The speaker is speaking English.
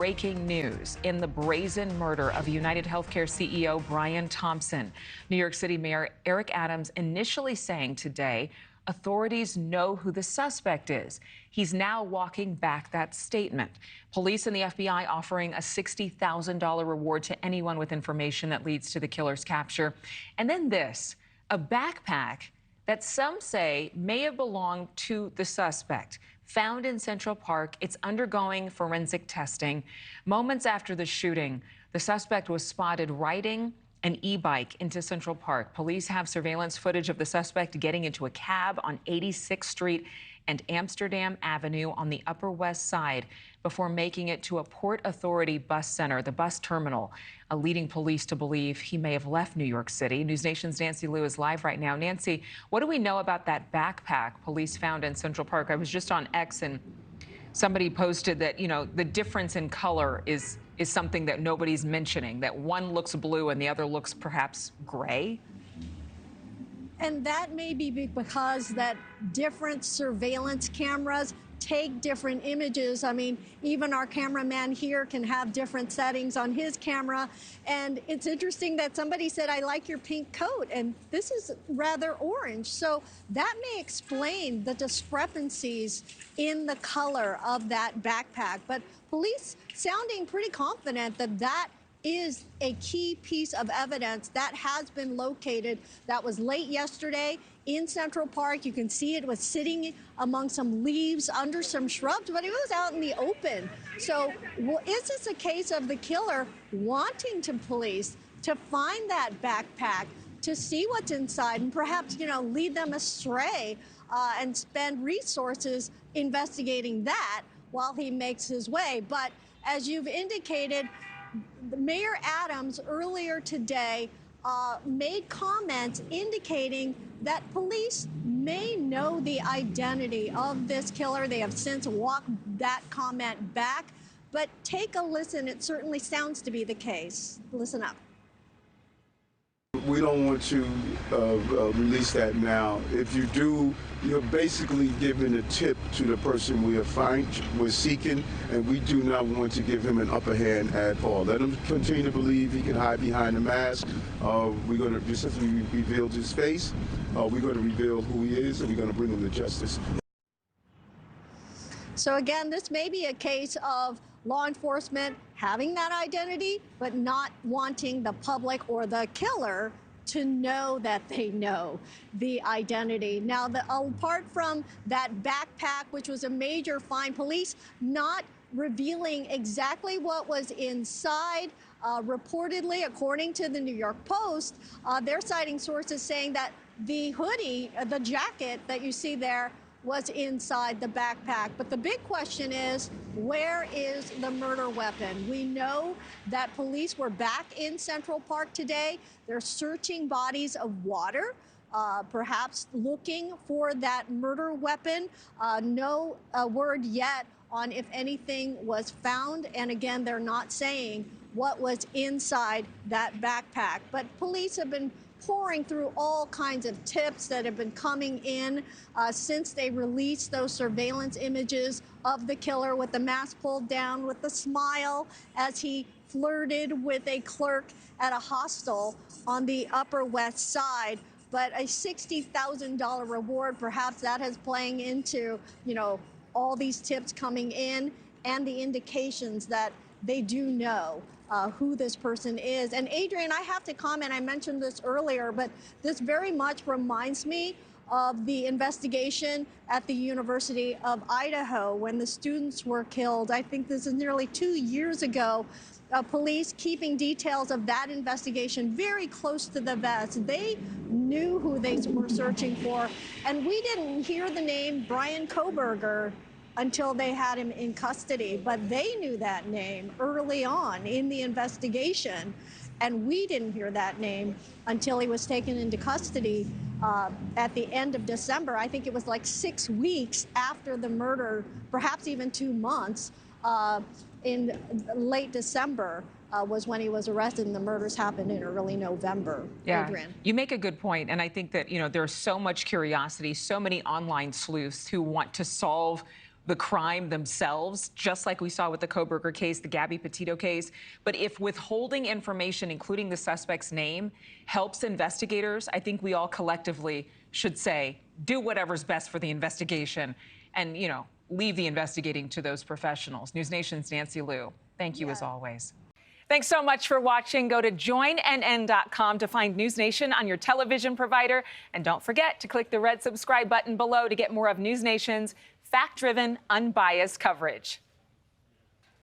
Breaking news in the brazen murder of UnitedHealthcare CEO Brian Thompson. New York City Mayor Eric Adams initially saying today authorities know who the suspect is. He's now walking back that statement. Police and the FBI offering a $60,000 reward to anyone with information that leads to the killer's capture. And then this, a backpack that some say may have belonged to the suspect. Found in Central Park, it's undergoing forensic testing. Moments after the shooting, the suspect was spotted riding an e-bike into Central Park. Police have surveillance footage of the suspect getting into a cab on 86th Street and Amsterdam Avenue on the Upper West Side before making it to a Port Authority bus center, the bus terminal, leading police to believe he may have left New York City. NewsNation's Nancy Liu is live right now. Nancy, what do we know about that backpack police found in Central Park? I was just on X and somebody posted that, the difference in color is something that nobody's mentioning, that one looks blue and the other looks perhaps gray. And that may be because that different surveillance cameras take different images. I mean, even our cameraman here can have different settings on his camera. And it's interesting that somebody said, "I like your pink coat," and this is rather orange. So that may explain the discrepancies in the color of that backpack. But police sounding pretty confident that that is a key piece of evidence that has been located. That was late yesterday in Central Park. You can see it was sitting among some leaves under some shrubs, but it was out in the open. So is this a case of the killer wanting to police to find that backpack, to see what's inside, and perhaps, lead them astray and spend resources investigating that while he makes his way? But as you've indicated, Mayor Adams earlier today made comments indicating that police may know the identity of this killer. They have since walked that comment back. But take a listen. It certainly sounds to be the case. Listen up. We don't want to release that now. If you do, you're basically giving a tip to the person we're seeking, and we do not want to give him an upper hand at all. Let him continue to believe he can hide behind the mask. We're going to just simply reveal his face. We're going to reveal who he is, and we're going to bring him to justice. So again, this may be a case of law enforcement having that identity, but not wanting the public or the killer to know that they know the identity. Now, apart from that backpack, which was a major find, police not revealing exactly what was inside. Reportedly, according to the New York Post, they're citing sources saying that the hoodie, the jacket that you see there, was inside the backpack. But the big question is, where is the murder weapon? We know that police were back in Central Park today. They're searching bodies of water, perhaps looking for that murder weapon. No word yet on if anything was found. And again, they're not saying what was inside that backpack. But police have been pouring through all kinds of tips that have been coming in since they released those surveillance images of the killer with the mask pulled down, with the smile as he flirted with a clerk at a hostel on the Upper West Side. But a $60,000 reward, perhaps that is playing into, all these tips coming in and the indications that they do know who this person is. And Adrienne, I have to comment, I mentioned this earlier, but this very much reminds me of the investigation at the University of Idaho when the students were killed. I think this is nearly 2 years ago. Police keeping details of that investigation very close to the vest. They knew who they were searching for, and we didn't hear the name Brian Kohberger until they had him in custody. But they knew that name early on in the investigation, and we didn't hear that name until he was taken into custody at the end of December. I think it was like 6 weeks after the murder, perhaps even 2 months. In late December was when he was arrested, and the murders happened in early November. Yeah, Adrienne. You make a good point, and I think that there's so much curiosity, so many online sleuths who want to solve the crime themselves, just like we saw with the Kohberger case, the Gabby Petito case. But if withholding information, including the suspect's name, helps investigators, I think we all collectively should say, do whatever's best for the investigation and, you know, leave the investigating to those professionals. News Nation's Nancy Liu, thank you as always. Thanks so much for watching. Go to joinnn.com to find News Nation on your television provider. And don't forget to click the red subscribe button below to get more of News Nation's fact-driven, unbiased coverage.